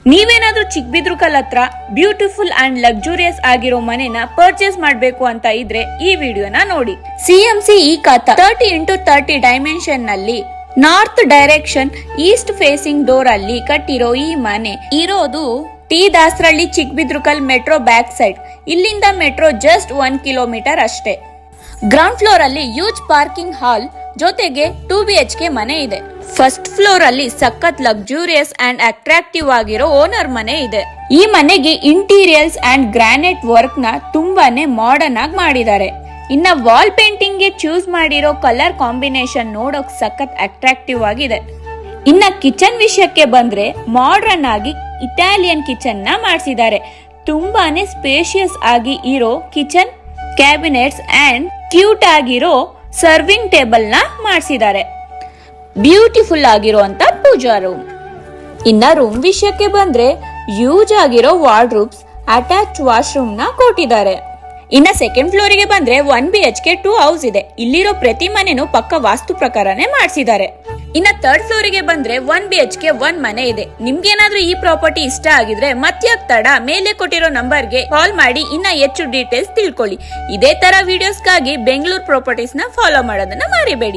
ನೀವೇನಾದ್ರೂ ಚಿಕ್ಕಬಿದ್ರುಕಲ್ ಹತ್ರ beautiful and luxurious ಆಗಿರೋ ಮನೆನ ಪರ್ಚೇಸ್ ಮಾಡ್ಬೇಕು ಅಂತ ಇದ್ರೆ ಈ ವಿಡಿಯೋನ ನೋಡಿ. ಸಿಎಂಸಿ ಈ ಖಾತಾ 30x30 ಡೈಮೆನ್ಷನ್ ನಲ್ಲಿ north direction east facing door ಅಲ್ಲಿ ಕಟ್ಟಿರೋ ಈ ಮನೆ ಇರೋದು T Dasarahalli Chikkabidarakal metro back side. ಇಲ್ಲಿಂದ ಮೆಟ್ರೋ ಜಸ್ಟ್ 1 ಕಿಲೋಮೀಟರ್ ಅಷ್ಟೇ. ಗ್ರೌಂಡ್ ಫ್ಲೋರ್ ಅಲ್ಲಿ ಯೂಜ್ ಪಾರ್ಕಿಂಗ್ ಹಾಲ್ ಜೊತೆಗೆ 2 BHK ಮನೆ ಇದೆ. ಫಸ್ಟ್ ಫ್ಲೋರ್ ಅಲ್ಲಿ ಸಖತ್ ಲಕ್ಸುರಿಯಸ್ ಅಂಡ್ ಅಟ್ರಾಕ್ಟಿವ್ ಆಗಿರೋ ಓನರ್ ಮನೆ ಇದೆ. ಈ ಮನೆಗೆ ಇಂಟೀರಿಯರ್ಸ್ ಅಂಡ್ ಗ್ರಾನೈಟ್ ವರ್ಕ್ ನ ತುಂಬಾನೇ ಮಾಡರ್ನ್ ಆಗಿ ಮಾಡಿದ್ದಾರೆ. ಇನ್ನ ವಾಲ್ ಪೇಂಟಿಂಗ್ ಗೆ ಚೂಸ್ ಮಾಡಿರೋ ಕಲರ್ ಕಾಂಬಿನೇಷನ್ ನೋಡೋಕ್ ಸಖತ್ ಅಟ್ರಾಕ್ಟಿವ್ ಆಗಿದೆ. ಇನ್ನ ಕಿಚನ್ ವಿಷಯಕ್ಕೆ ಬಂದ್ರೆ ಮಾಡರ್ನ್ ಆಗಿ ಇಟಾಲಿಯನ್ ಕಿಚನ್ ನ ಮಾಡಿಸಿದ್ದಾರೆ. ತುಂಬಾನೇ ಸ್ಪೇಷಿಯಸ್ ಆಗಿ ಇರೋ ಕಿಚನ್ ಕ್ಯಾಬಿನೆಟ್ಸ್ ಅಂಡ್ ಕ್ಯೂಟ್ ಆಗಿರೋ ಸರ್ವಿಂಗ್ ಟೇಬಲ್ ನ ಮಾಡಿಸಿದ್ದಾರೆ. ಬ್ಯೂಟಿಫುಲ್ ಆಗಿರುವಂತ ಪೂಜಾ ರೂಮ್. ಇನ್ನ ರೂಮ್ ವಿಷಯಕ್ಕೆ ಬಂದ್ರೆ ಯೂಜ್ ಆಗಿರೋ ವಾರ್ಡ್ರೂಬ್ಸ್, ಅಟ್ಯಾಚ್ ವಾಶ್ರೂಮ್ ನ ಕೊಟ್ಟಿದ್ದಾರೆ. ಇನ್ನ ಸೆಕೆಂಡ್ ಫ್ಲೋರ್ ಗೆ ಬಂದ್ರೆ 1 BHK 2 ಹೌಸ್ ಇದೆ. ಇಲ್ಲಿರೋ ಪ್ರತಿ ಮನೆನೂ ಪಕ್ಕ ವಾಸ್ತು ಪ್ರಕಾರನೇ ಮಾಡಿಸಿದ್ದಾರೆ. ಇನ್ನ ಥರ್ಡ್ ಫ್ಲೋರ್ ಗೆ ಬಂದ್ರೆ 1 BHK 1 ಮನೆ ಇದೆ. ನಿಮ್ಗೇನಾದ್ರೂ ಈ ಪ್ರಾಪರ್ಟಿ ಇಷ್ಟ ಆಗಿದ್ರೆ ಮತ್ಯಾಕ್ ತಡ, ಮೇಲೆ ಕೊಟ್ಟಿರೋ ನಂಬರ್ಗೆ ಕಾಲ್ ಮಾಡಿ ಇನ್ನ ಹೆಚ್ಚು ಡೀಟೇಲ್ಸ್ ತಿಳ್ಕೊಳ್ಳಿ. ಇದೇ ತರ ವಿಡಿಯೋಸ್ಗಾಗಿ ಬೆಂಗಳೂರು ಪ್ರಾಪರ್ಟೀಸ್ ನ ಫಾಲೋ ಮಾಡೋದನ್ನ ಮರಿಬೇಡಿ.